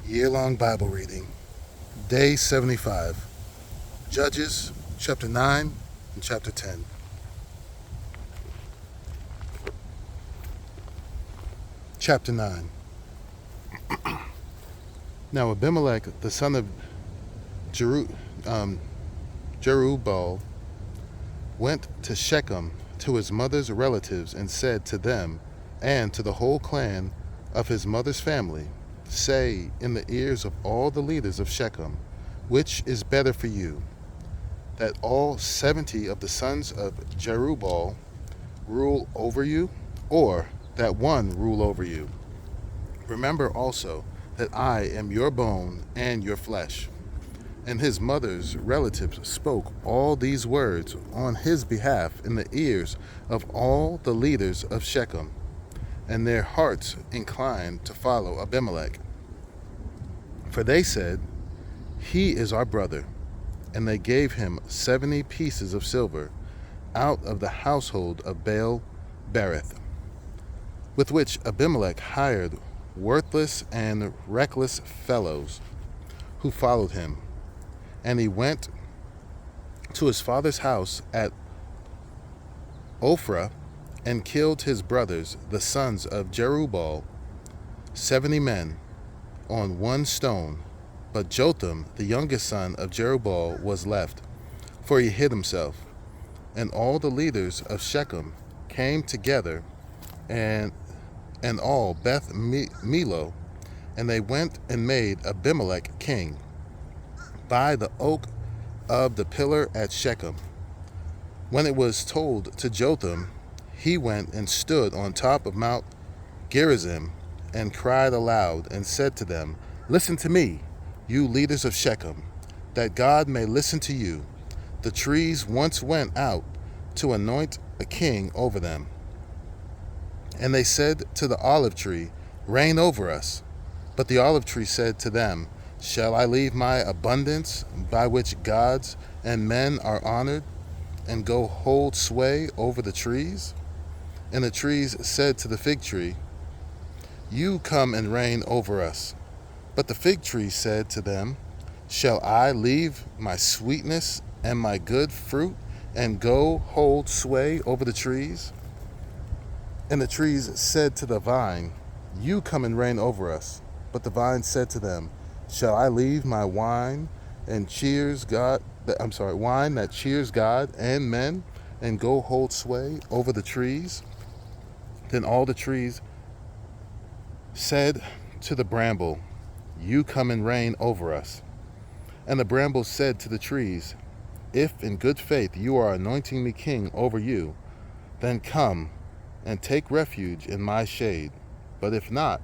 Year-long Bible reading, Day 75, Judges, chapter 9 and chapter 10. Chapter 9. Now Abimelech, the son of Jerubbaal, went to Shechem to his mother's relatives and said to them and to the whole clan of his mother's family, say in the ears of all the leaders of Shechem, which is better for you, that all 70 of the sons of Jerubbaal rule over you, or that one rule over you? Remember also that I am your bone and your flesh. And his mother's relatives spoke all these words on his behalf in the ears of all the leaders of Shechem, and their hearts inclined to follow Abimelech. For they said, he is our brother, and they gave him 70 pieces of silver out of the household of Baal Berith, with which Abimelech hired worthless and reckless fellows who followed him. And he went to his father's house at Ophrah and killed his brothers, the sons of Jerubbaal, 70 men, on one stone. But Jotham, the youngest son of Jerubbaal, was left, for he hid himself. And all the leaders of Shechem came together, and all Beth Milo, and they went and made Abimelech king by the oak of the pillar at Shechem. When it was told to Jotham, he went and stood on top of Mount Gerizim and cried aloud and said to them, listen to me, you leaders of Shechem, that God may listen to you. The trees once went out to anoint a king over them. And they said to the olive tree, reign over us. But the olive tree said to them, shall I leave my abundance by which gods and men are honored, and go hold sway over the trees? And the trees said to the fig tree, you come and reign over us. But the fig tree said to them, shall I leave my sweetness and my good fruit, and go hold sway over the trees? And the trees said to the vine, you come and reign over us. But the vine said to them, shall I leave my wine and wine that cheers God and men, and go hold sway over the trees? Then all the trees said to the bramble, you come and reign over us. And the bramble said to the trees, if in good faith you are anointing me king over you, then come and take refuge in my shade. But if not,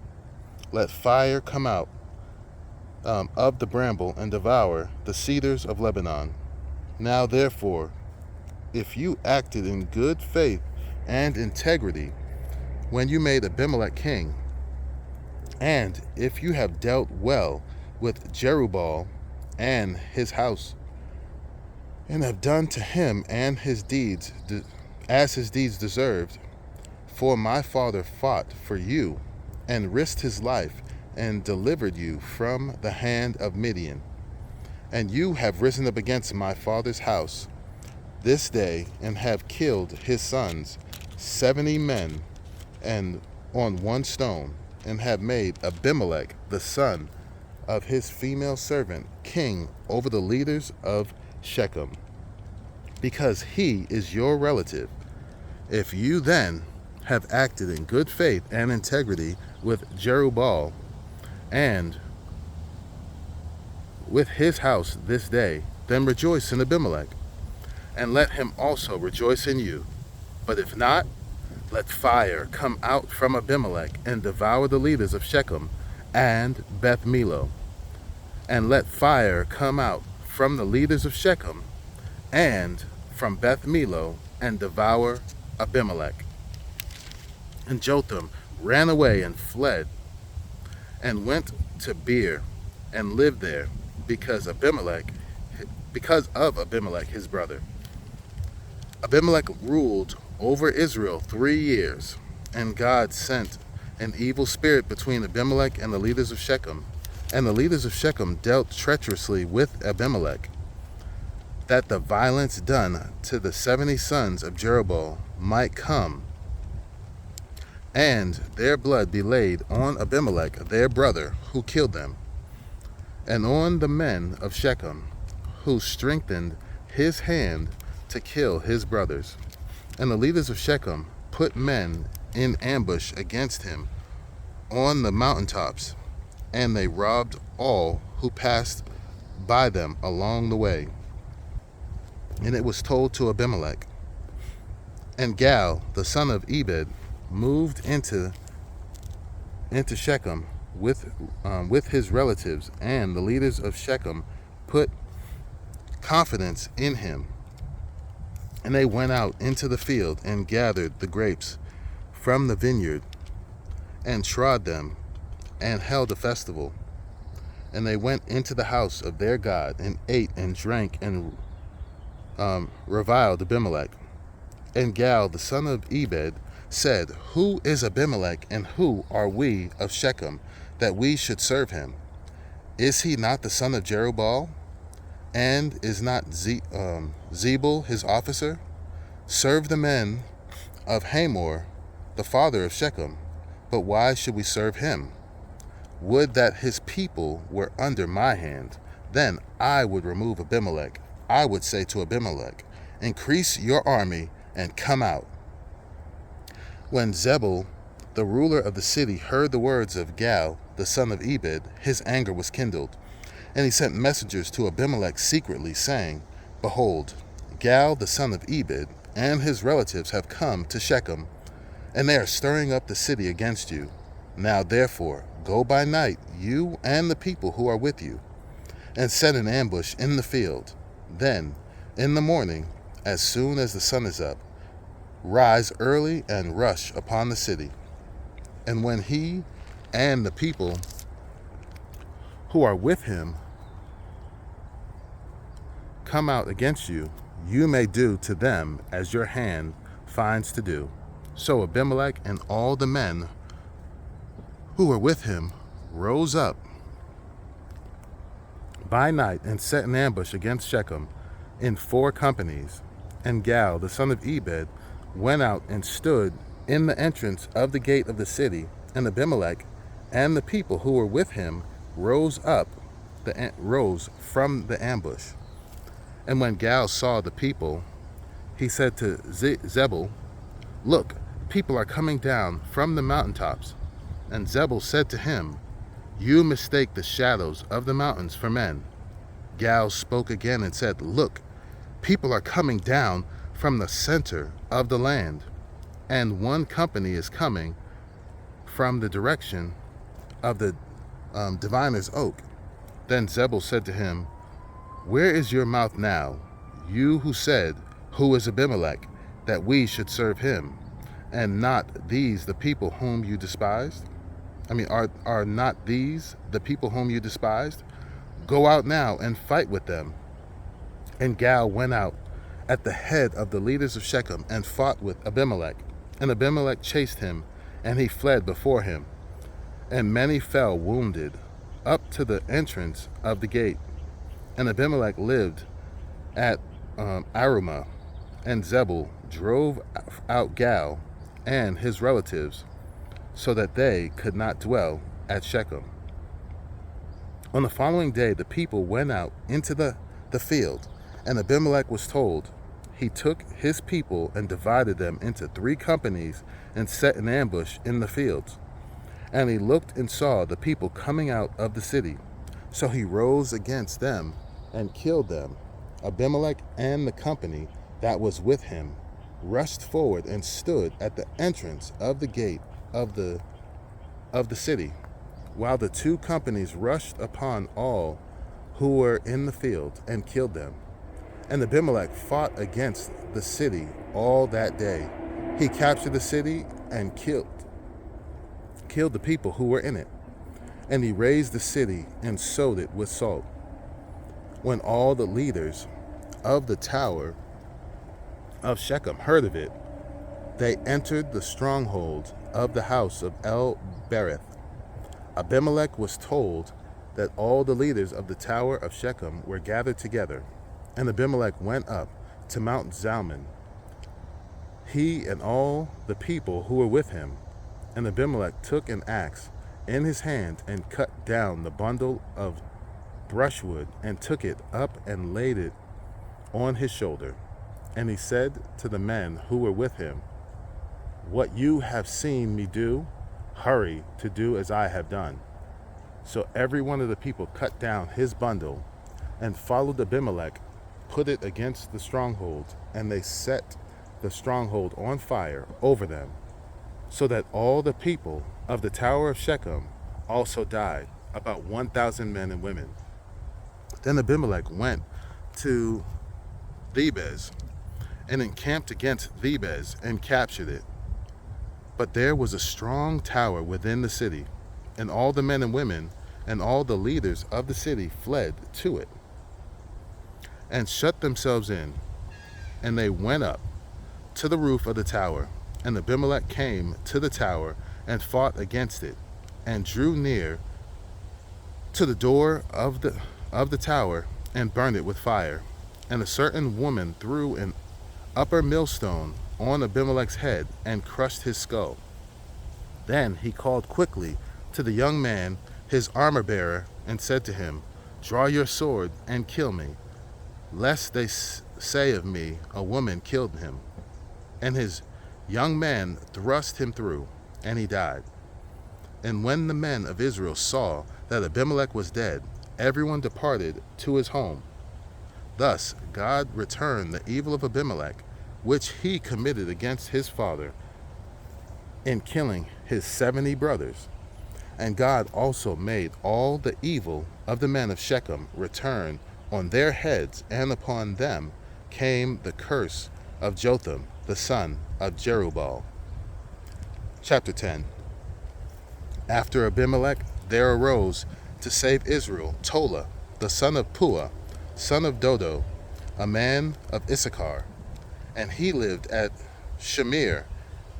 let fire come out of the bramble and devour the cedars of Lebanon. Now therefore, if you acted in good faith and integrity when you made Abimelech king, and if you have dealt well with Jerubbaal and his house, and have done to him and his deeds as his deeds deserved, for my father fought for you and risked his life and delivered you from the hand of Midian. And you have risen up against my father's house this day and have killed his sons, 70 men, and on one stone, and have made Abimelech, the son of his female servant, king over the leaders of Shechem, because he is your relative. If you then have acted in good faith and integrity with Jerubbaal and with his house this day, then rejoice in Abimelech, and let him also rejoice in you. But if not, let fire come out from Abimelech and devour the leaders of Shechem and Beth Milo. And let fire come out from the leaders of Shechem and from Beth Milo and devour Abimelech. And Jotham ran away and fled and went to Beer and lived there because of Abimelech his brother. Abimelech ruled over Israel 3 years, and God sent an evil spirit between Abimelech and the leaders of Shechem, And the leaders of Shechem dealt treacherously with Abimelech, that the violence done to the 70 sons of Jerubbaal might come, and their blood be laid on Abimelech their brother, who killed them, and on the men of Shechem, who strengthened his hand to kill his brothers. And the leaders of Shechem put men in ambush against him on the mountaintops, and they robbed all who passed by them along the way. And it was told to Abimelech. And Gal, the son of Ebed, moved into Shechem with his relatives, and the leaders of Shechem put confidence in him. And they went out into the field and gathered the grapes from the vineyard and trod them and held a festival. And they went into the house of their God and ate and drank and reviled Abimelech. And Gal, the son of Ebed, said, Who is Abimelech, and who are we of Shechem, that we should serve him? Is he not the son of Jerubbaal? And is not Zebul his officer? Serve the men of Hamor, the father of Shechem. But why should we serve him? Would that his people were under my hand. Then I would remove Abimelech. I would say to Abimelech, Increase your army and come out. When Zebul, the ruler of the city, heard the words of Gal, the son of Ebed, his anger was kindled. And he sent messengers to Abimelech secretly, saying, Behold, Gal, the son of Ebed, and his relatives have come to Shechem, and they are stirring up the city against you. Now therefore, go by night, you and the people who are with you, and set an ambush in the field. Then, in the morning, as soon as the sun is up, rise early and rush upon the city. And when he and the people who are with him come out against you, you may do to them as your hand finds to do. So Abimelech and all the men who were with him rose up by night and set an ambush against Shechem in 4 companies. And Gal, the son of Ebed, went out and stood in the entrance of the gate of the city. And Abimelech and the people who were with him rose from the ambush. And when Gal saw the people, he said to Zebul, Look, people are coming down from the mountaintops. And Zebul said to him, You mistake the shadows of the mountains for men. Gal spoke again and said, Look, people are coming down from the center of the land, and one company is coming from the direction of the diviner's oak. Then Zebul said to him, Where is your mouth now, you who said, Who is Abimelech, that we should serve him, and not these the people whom you despised? Are not these the people whom you despised? Go out now and fight with them. And Gal went out at the head of the leaders of Shechem and fought with Abimelech. And Abimelech chased him, and he fled before him. And many fell wounded up to the entrance of the gate. And Abimelech lived at Arumah. And Zebul drove out Gal and his relatives, so that they could not dwell at Shechem. On the following day, the people went out into the field, and Abimelech was told. He took his people and divided them into 3 companies and set an ambush in the fields. And he looked and saw the people coming out of the city. So he rose against them and killed them. Abimelech and the company that was with him rushed forward and stood at the entrance of the gate of the city, while the 2 companies rushed upon all who were in the field and killed them. And Abimelech fought against the city all that day. He captured the city and killed the people who were in it. And he razed the city and sowed it with salt. When all the leaders of the tower of Shechem heard of it, they entered the stronghold of the house of El Berith. Abimelech was told, that all the leaders of the tower of Shechem were gathered together. And Abimelech went up to Mount Zalmon, he and all the people who were with him. And Abimelech took an axe in his hand and cut down the bundle of brushwood and took it up and laid it on his shoulder. And he said to the men who were with him, "What you have seen me do, hurry to do as I have done." So every one of the people cut down his bundle and followed Abimelech, put it against the stronghold, and they set the stronghold on fire over them, so that all the people of the tower of Shechem also died, about 1,000 men and women. Then Abimelech went to Thebez and encamped against Thebez and captured it. But there was a strong tower within the city, and all the men and women and all the leaders of the city fled to it and shut themselves in. And they went up to the roof of the tower, and Abimelech came to the tower and fought against it, and drew near to the door of the tower and burned it with fire. And a certain woman threw an upper millstone on Abimelech's head and crushed his skull. Then he called quickly to the young man, his armor-bearer, and said to him, "Draw your sword and kill me, lest they say of me, a woman killed him." And his young man thrust him through, and he died. And when the men of Israel saw that Abimelech was dead, everyone departed to his home. Thus God returned the evil of Abimelech, which he committed against his father, in killing his 70 brothers. And God also made all the evil of the men of Shechem return on their heads, and upon them came the curse of Jotham, the son of Jerubbaal. Chapter 10. After Abimelech there arose to save Israel Tola, the son of Puah, son of Dodo, a man of Issachar, and he lived at Shamir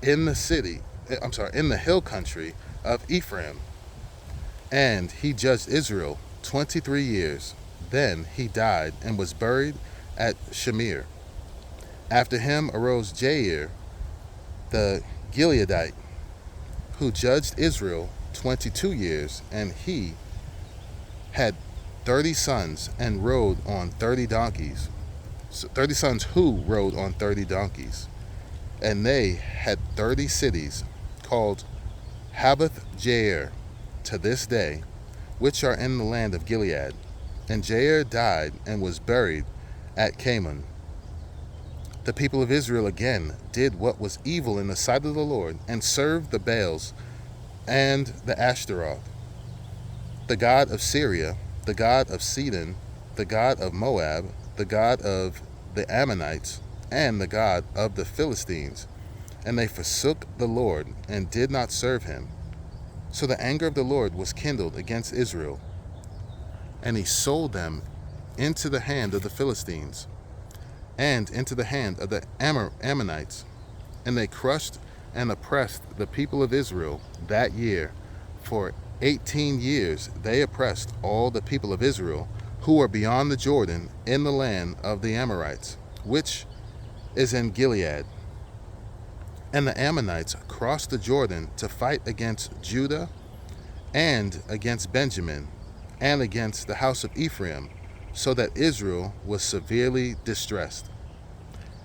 in the hill country of Ephraim. And he judged Israel 23 years. Then he died and was buried at Shamir. After him arose Jair the Gileadite, who judged Israel 22 years, and he had 30 sons and rode on 30 donkeys. 30 sons who rode on 30 donkeys. And they had 30 cities called Haboth Jair to this day, which are in the land of Gilead. And Jair died and was buried at Kamon. The people of Israel again did what was evil in the sight of the Lord, and served the Baals and the Ashtaroth, the god of Syria, the god of Sidon, the god of Moab, the god of the Ammonites, and the god of the Philistines. And they forsook the Lord and did not serve him. So the anger of the Lord was kindled against Israel, and he sold them into the hand of the Philistines and into the hand of the Ammonites. And they crushed and oppressed the people of Israel that year. For 18 years they oppressed all the people of Israel who were beyond the Jordan in the land of the Amorites, which is in Gilead. And the Ammonites crossed the Jordan to fight against Judah and against Benjamin and against the house of Ephraim, so that Israel was severely distressed.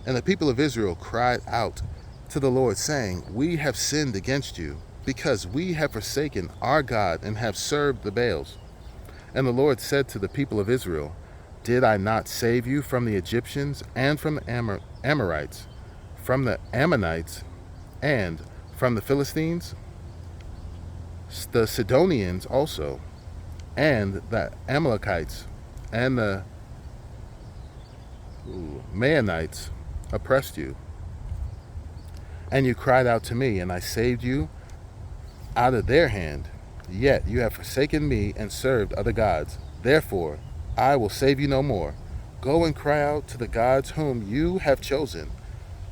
And the people of Israel cried out to the Lord, saying, "We have sinned against you, because we have forsaken our God and have served the Baals." And the Lord said to the people of Israel, "Did I not save you from the Egyptians and from the Amorites, from the Ammonites, and from the Philistines, the Sidonians also, and the Amalekites, and the Maonites oppressed you? And you cried out to me, and I saved you out of their hand. Yet you have forsaken me and served other gods. Therefore I will save you no more. Go and cry out to the gods whom you have chosen.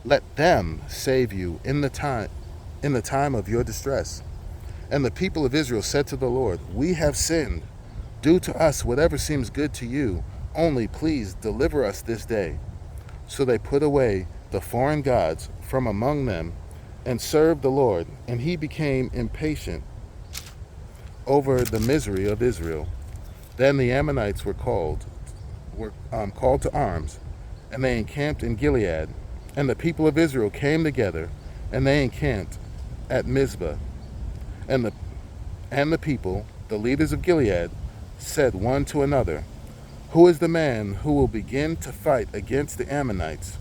Let them save you in the time of your distress." And the people of Israel said to the Lord, "We have sinned. Do to us whatever seems good to you, only please deliver us this day. So they put away the foreign gods from among them and served the Lord, and he became impatient over the misery of Israel. Then the Ammonites were called to arms, and they encamped in Gilead. And the people of Israel came together, and they encamped at Mizpah. And the people, the leaders of Gilead, said one to another, "Who is the man who will begin to fight against the Ammonites?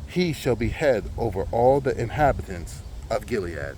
He shall be head over all the inhabitants of Gilead."